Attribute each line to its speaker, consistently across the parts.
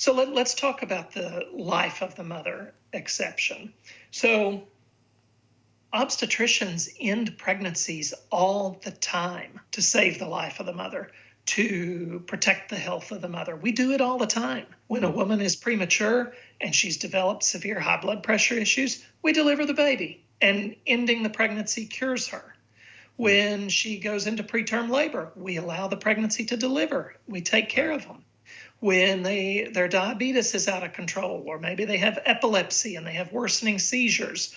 Speaker 1: So let's talk about the life of the mother exception. So obstetricians end pregnancies all the time to save the life of the mother, to protect the health of the mother. We do it all the time. When a woman is premature and she's developed severe high blood pressure issues, we deliver the baby, and ending the pregnancy cures her. When she goes into preterm labor, we allow the pregnancy to deliver. We take care of them. When their diabetes is out of control, or maybe they have epilepsy and they have worsening seizures,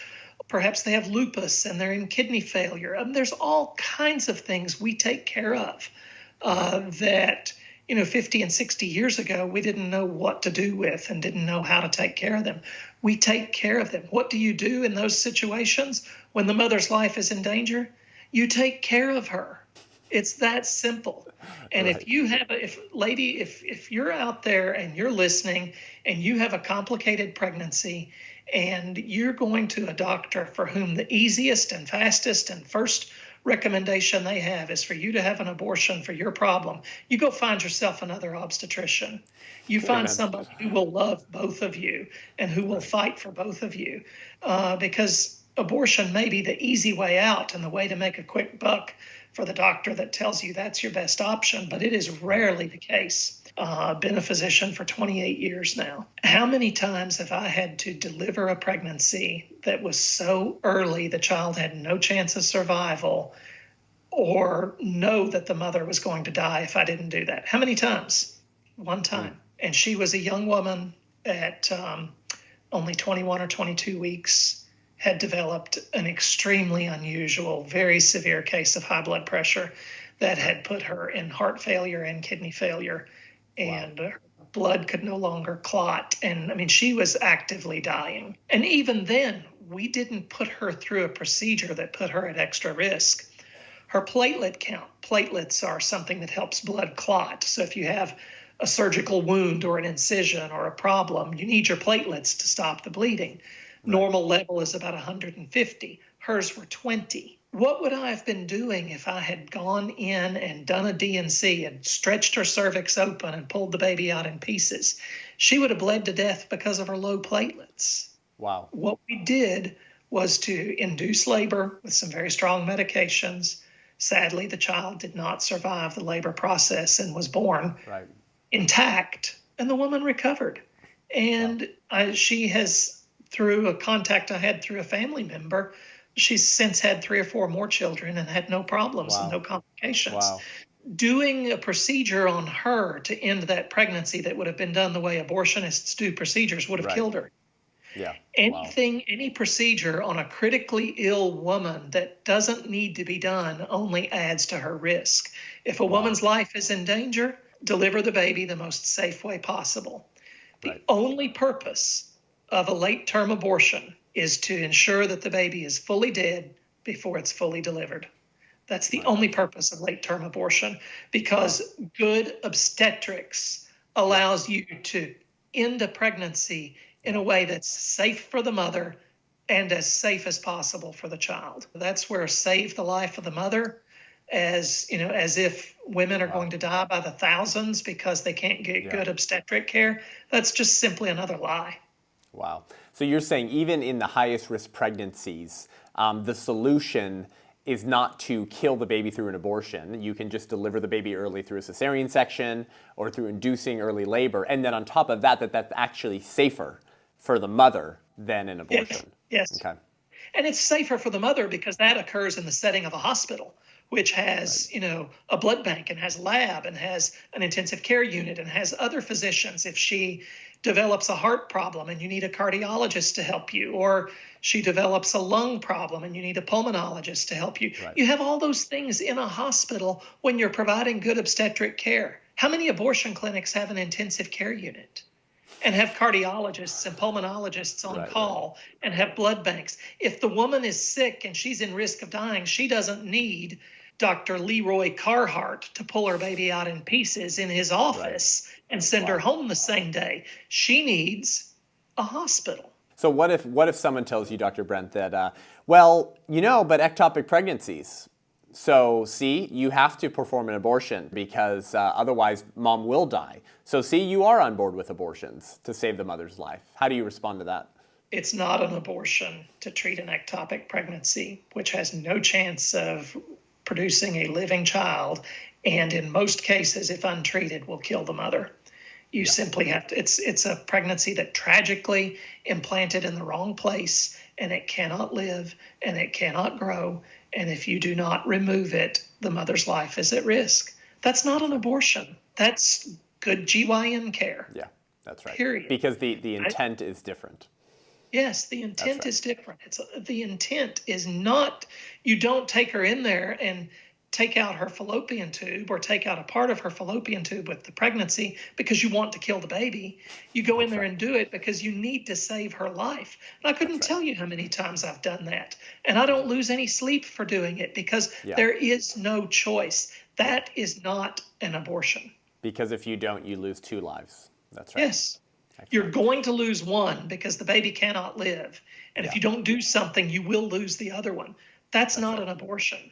Speaker 1: perhaps they have lupus and they're in kidney failure. There's all kinds of things we take care of that 50 and 60 years ago, we didn't know what to do with and didn't know how to take care of them. We take care of them. What do you do in those situations when the mother's life is in danger? You take care of her. It's that simple. And
Speaker 2: Right.
Speaker 1: if you have, if you're out there and you're listening and you have a complicated pregnancy and you're going to a doctor for whom the easiest and fastest and first recommendation they have is for you to have an abortion for your problem, you go find yourself another obstetrician. You find
Speaker 2: Amen.
Speaker 1: somebody who will love both of you and who will fight for both of you, because abortion may be the easy way out and the way to make a quick buck for the doctor that tells you that's your best option, but it is rarely the case. Been a physician for 28 years now. How many times have I had to deliver a pregnancy that was so early the child had no chance of survival, or know that the mother was going to die if I didn't do that? How many times? One time. And she was a young woman at only 21 or 22 weeks, had developed an extremely unusual, very severe case of high blood pressure that had put her in heart failure and kidney failure, and her blood could no longer clot. And I mean, she was actively dying. And even then, we didn't put her through a procedure that put her at extra risk. Her platelet count, platelets are something that helps blood clot. So if you have a surgical wound or an incision or a problem, you need your platelets to stop the bleeding. Normal level is about 150. Hers were 20. What would I have been doing if I had gone in and done a D&C and stretched her cervix open and pulled the baby out in pieces? She would have bled to death because of her low platelets.
Speaker 2: Wow.
Speaker 1: What we did was to induce labor with some very strong medications. Sadly, the child did not survive the labor process and was born intact, and the woman recovered. And she has, through a contact I had through a family member, she's since had 3 or 4 more children and had no problems and no complications.
Speaker 2: Wow.
Speaker 1: Doing a procedure on her to end that pregnancy that would have been done the way abortionists do procedures would have killed her.
Speaker 2: Yeah.
Speaker 1: Any procedure on a critically ill woman that doesn't need to be done only adds to her risk. If a woman's life is in danger, deliver the baby the most safe way possible. The only purpose of a late-term abortion is to ensure that the baby is fully dead before it's fully delivered. That's the only purpose of late-term abortion, because good obstetrics allows you to end a pregnancy in a way that's safe for the mother and as safe as possible for the child. That's where save the life of the mother, as if women are going to die by the thousands because they can't get good obstetric care. That's just simply another lie.
Speaker 2: Wow. So you're saying even in the highest risk pregnancies, the solution is not to kill the baby through an abortion. You can just deliver the baby early through a cesarean section or through inducing early labor. And then on top of that, that's actually safer for the mother than an abortion.
Speaker 1: Yes.
Speaker 2: Okay.
Speaker 1: And it's safer for the mother because that occurs in the setting of a hospital, which has, a blood bank and has a lab and has an intensive care unit and has other physicians. If she develops a heart problem and you need a cardiologist to help you, or she develops a lung problem and you need a pulmonologist to help you. You have all those things in a hospital when you're providing good obstetric care. How many abortion clinics have an intensive care unit and have cardiologists and pulmonologists on call and have blood banks? If the woman is sick and she's in risk of dying, she doesn't need Dr. Leroy Carhart to pull her baby out in pieces in his office and send her home the same day. She needs a hospital.
Speaker 2: So what if someone tells you, Dr. Brent, that, but ectopic pregnancies, So, see, you have to perform an abortion because otherwise mom will die. So, see, you are on board with abortions to save the mother's life. How do you respond to that?
Speaker 1: It's not an abortion to treat an ectopic pregnancy, which has no chance of producing a living child, and in most cases, if untreated, will kill the mother. You simply have to, it's a pregnancy that tragically implanted in the wrong place, and it cannot live and it cannot grow. And if you do not remove it, the mother's life is at risk. That's not an abortion. That's good GYN care.
Speaker 2: Yeah, that's right.
Speaker 1: Period.
Speaker 2: Because the intent is different.
Speaker 1: Yes, the intent is different. The intent is not, you don't take her in there and take out her fallopian tube or take out a part of her fallopian tube with the pregnancy because you want to kill the baby. You go in there and do it because you need to save her life. And I couldn't tell you how many times I've done that. And I don't lose any sleep for doing it because there is no choice. That is not an abortion.
Speaker 2: Because if you don't, you lose 2 lives. That's right.
Speaker 1: Yes. You're going to lose one because the baby cannot live. And if you don't do something, you will lose the other one. That's not an abortion.